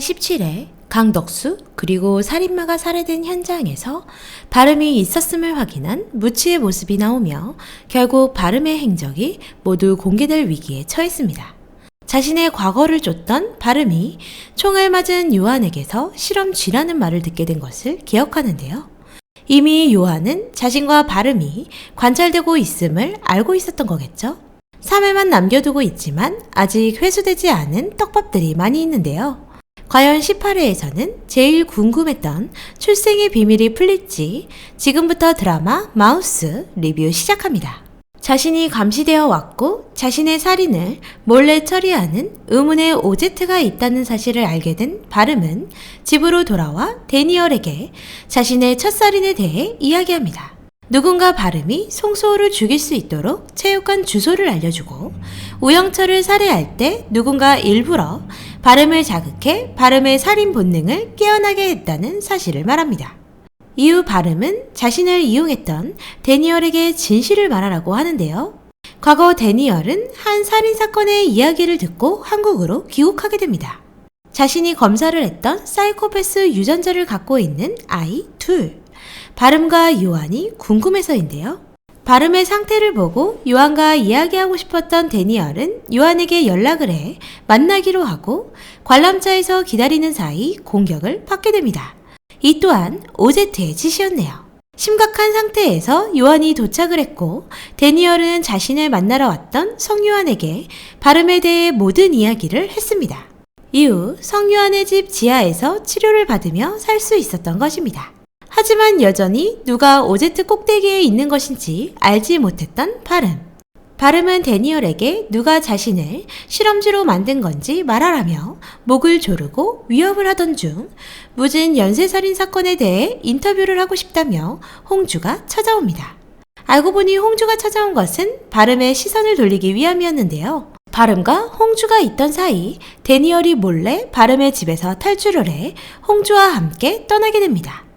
제17회 강덕수 그리고 살인마가 살해된 현장에서 바름이 있었음을 확인한 무치의 모습이 나오며 결국 바름의 행적이 모두 공개될 위기에 처했습니다. 자신의 과거를 쫓던 바름이 총을 맞은 요한에게서 실험 쥐라는 말을 듣게 된 것을 기억하는데요. 이미 요한은 자신과 바름이 관찰되고 있음을 알고 있었던 거겠죠. 3회만 남겨두고 있지만 아직 회수되지 않은 떡밥들이 많이 있는데요. 과연 18회에서는 제일 궁금했던 출생의 비밀이 풀릴지 지금부터 드라마 마우스 리뷰 시작합니다. 자신이 감시되어 왔고 자신의 살인을 몰래 처리하는 의문의 오제트가 있다는 사실을 알게 된 바름은 집으로 돌아와 데니얼에게 자신의 첫 살인에 대해 이야기합니다. 누군가 바름이 송수호를 죽일 수 있도록 체육관 주소를 알려주고 우영철을 살해할 때 누군가 일부러 바름을 자극해 바름의 살인 본능을 깨어나게 했다는 사실을 말합니다. 이후 바름은 자신을 이용했던 데니얼에게 진실을 말하라고 하는데요. 과거 데니얼은 한 살인사건의 이야기를 듣고 한국으로 귀국하게 됩니다. 자신이 검사를 했던 사이코패스 유전자를 갖고 있는 아이 둘, 바름과 요한이 궁금해서인데요. 바름의 상태를 보고 요한과 이야기하고 싶었던 데니얼은 요한에게 연락을 해 만나기로 하고 관람차에서 기다리는 사이 공격을 받게 됩니다. 이 또한 오제트의 짓이었네요. 심각한 상태에서 요한이 도착을 했고 데니얼은 자신을 만나러 왔던 성요한에게 바름에 대해 모든 이야기를 했습니다. 이후 성요한의 집 지하에서 치료를 받으며 살 수 있었던 것입니다. 하지만 여전히 누가 오제트 꼭대기에 있는 것인지 알지 못했던 바름. 바름은 데니얼에게 누가 자신을 실험쥐로 만든 건지 말하라며 목을 조르고 위협을 하던 중 묻은 연쇄살인 사건에 대해 인터뷰를 하고 싶다며 홍주가 찾아옵니다. 알고 보니 홍주가 찾아온 것은 바름의 시선을 돌리기 위함이었는데요. 바름과 홍주가 있던 사이 데니얼이 몰래 바름의 집에서 탈출을 해 홍주와 함께 떠나게 됩니다.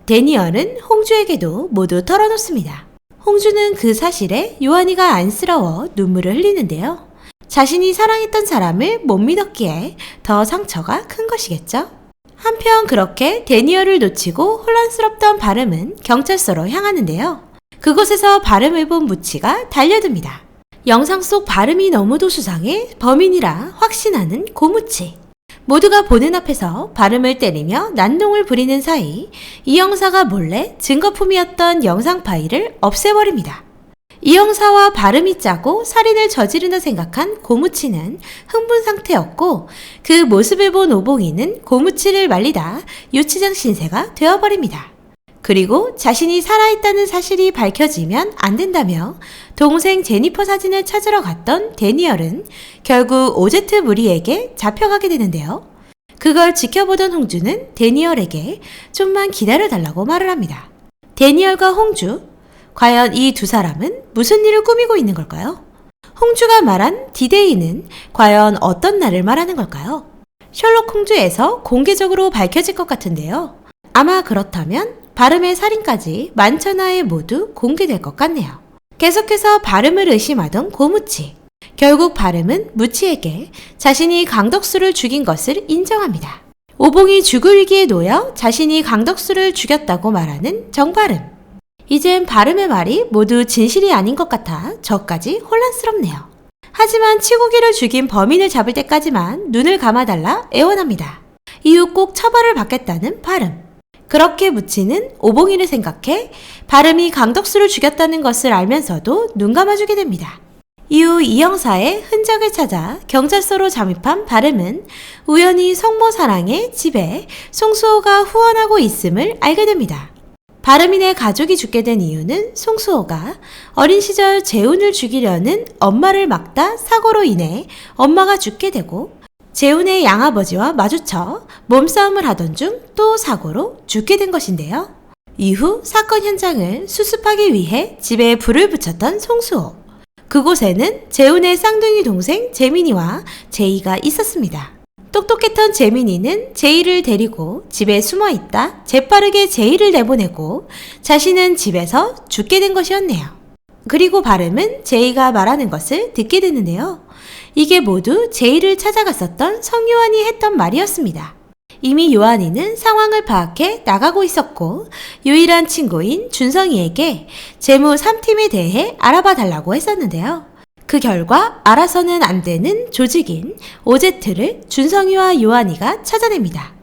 데니얼은 홍주에게도 모두 털어놓습니다. 홍주는 그 사실에 요한이가 안쓰러워 눈물을 흘리는데요. 자신이 사랑했던 사람을 못 믿었기에 더 상처가 큰 것이겠죠. 한편 그렇게 데니얼을 놓치고 혼란스럽던 바름은 경찰서로 향하는데요. 그곳에서 바름을 본 무치가 달려듭니다. 영상 속 바름이 너무도 수상해 범인이라 확신하는 고무치. 모두가 보는 앞에서 바름을 때리며 난동을 부리는 사이 이 형사가 몰래 증거품이었던 영상 파일을 없애버립니다. 이 형사와 바름이 짜고 살인을 저지르나 생각한 고무치는 흥분 상태였고 그 모습을 본 오봉이는 고무치를 말리다 유치장 신세가 되어버립니다. 그리고 자신이 살아있다는 사실이 밝혀지면 안 된다며 동생 제니퍼 사진을 찾으러 갔던 데니얼은 결국 오제트 무리에게 잡혀가게 되는데요. 그걸 지켜보던 홍주는 데니얼에게 좀만 기다려달라고 말을 합니다. 데니얼과 홍주, 과연 이 두 사람은 무슨 일을 꾸미고 있는 걸까요? 홍주가 말한 디데이는 과연 어떤 날을 말하는 걸까요? 셜록 홈즈에서 공개적으로 밝혀질 것 같은데요. 아마 그렇다면 바름의 살인까지 만천하에 모두 공개될 것 같네요. 계속해서 바름을 의심하던 고무치. 결국 바름은 무치에게 자신이 강덕수를 죽인 것을 인정합니다. 오봉이 죽을 위기에 놓여 자신이 강덕수를 죽였다고 말하는 정바름. 이젠 바름의 말이 모두 진실이 아닌 것 같아 저까지 혼란스럽네요. 하지만 치고기를 죽인 범인을 잡을 때까지만 눈을 감아달라 애원합니다. 이후 꼭 처벌을 받겠다는 바름. 그렇게 무치는 오봉이를 생각해 바름이 강덕수를 죽였다는 것을 알면서도 눈 감아주게 됩니다. 이후 이 형사의 흔적을 찾아 경찰서로 잠입한 바름은 우연히 성모 사랑의 집에 송수호가 후원하고 있음을 알게 됩니다. 바름인의 가족이 죽게 된 이유는 송수호가 어린 시절 재훈을 죽이려는 엄마를 막다 사고로 인해 엄마가 죽게 되고 재훈의 양아버지와 마주쳐 몸싸움을 하던 중 또 사고로 죽게 된 것인데요. 이후 사건 현장을 수습하기 위해 집에 불을 붙였던 송수호. 그곳에는 재훈의 쌍둥이 동생 재민이와 제이가 있었습니다. 똑똑했던 재민이는 제이를 데리고 집에 숨어 있다 재빠르게 제이를 내보내고 자신은 집에서 죽게 된 것이었네요. 그리고 바름은 제이가 말하는 것을 듣게 되는데요. 이게 모두 제이를 찾아갔었던 성요한이 했던 말이었습니다. 이미 요한이는 상황을 파악해 나가고 있었고 유일한 친구인 준성이에게 재무 3팀에 대해 알아봐 달라고 했었는데요. 그 결과 알아서는 안 되는 조직인 오제트를 준성이와 요한이가 찾아냅니다.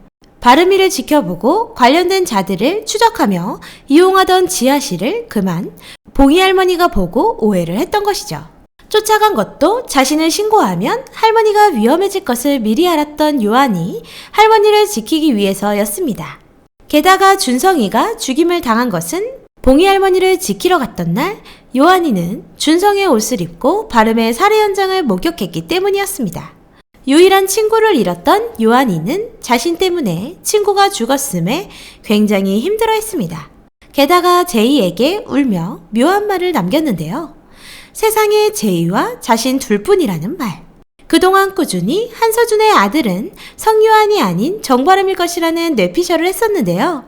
바르미를 지켜보고 관련된 자들을 추적하며 이용하던 지하실을 그만 봉이 할머니가 보고 오해를 했던 것이죠. 쫓아간 것도 자신을 신고하면 할머니가 위험해질 것을 미리 알았던 요한이 할머니를 지키기 위해서였습니다. 게다가 준성이가 죽임을 당한 것은 봉이 할머니를 지키러 갔던 날 요한이는 준성의 옷을 입고 바름의 살해 현장을 목격했기 때문이었습니다. 유일한 친구를 잃었던 요한이는 자신 때문에 친구가 죽었음에 굉장히 힘들어했습니다. 게다가 제이에게 울며 묘한 말을 남겼는데요. 세상에 제이와 자신 둘뿐이라는 말. 그동안 꾸준히 한서준의 아들은 성요한이 아닌 정바름일 것이라는 뇌피셜을 했었는데요.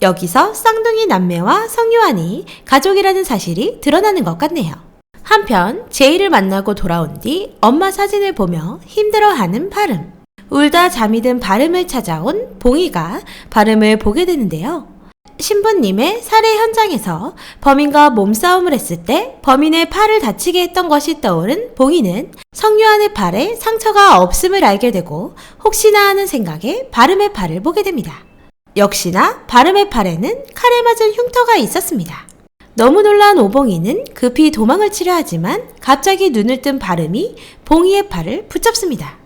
여기서 쌍둥이 남매와 성요한이 가족이라는 사실이 드러나는 것 같네요. 한편 제이를 만나고 돌아온 뒤 엄마 사진을 보며 힘들어하는 바름. 울다 잠이 든 바름을 찾아온 봉이가 바름을 보게 되는데요. 신부님의 살해 현장에서 범인과 몸싸움을 했을 때 범인의 팔을 다치게 했던 것이 떠오른 봉이는 성요한의 팔에 상처가 없음을 알게 되고 혹시나 하는 생각에 바름의 팔을 보게 됩니다. 역시나 바름의 팔에는 칼에 맞은 흉터가 있었습니다. 너무 놀란 오봉이는 급히 도망을 치려 하지만 갑자기 눈을 뜬 바름이 봉이의 팔을 붙잡습니다.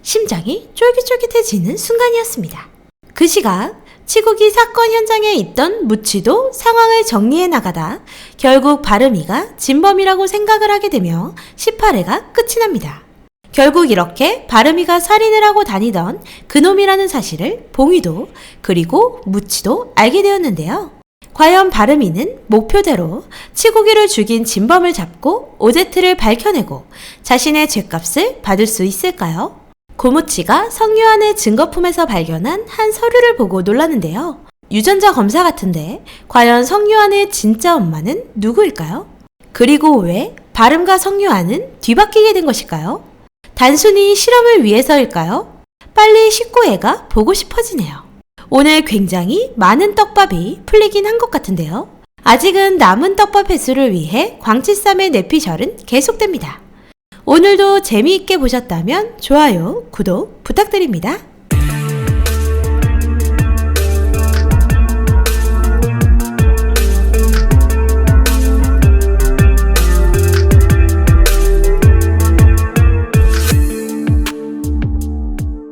심장이 쫄깃쫄깃해지는 순간이었습니다. 그 시각 치국이 사건 현장에 있던 무치도 상황을 정리해 나가다 결국 바름이가 진범이라고 생각을 하게 되며 18회가 끝이 납니다. 결국 이렇게 바름이가 살인을 하고 다니던 그놈이라는 사실을 봉이도 그리고 무치도 알게 되었는데요. 과연 바름이는 목표대로 치국이를 죽인 진범을 잡고 오제트를 밝혀내고 자신의 죗값을 받을 수 있을까요? 고무치가 성요한의 증거품에서 발견한 한 서류를 보고 놀랐는데요. 유전자 검사 같은데 과연 성요한의 진짜 엄마는 누구일까요? 그리고 왜 바름과 성요한은 뒤바뀌게 된 것일까요? 단순히 실험을 위해서일까요? 빨리 19회가 보고 싶어지네요. 오늘 굉장히 많은 떡밥이 풀리긴 한 것 같은데요. 아직은 남은 떡밥 회수를 위해 광치쌈의 뇌피셜은 계속됩니다. 오늘도 재미있게 보셨다면 좋아요, 구독 부탁드립니다.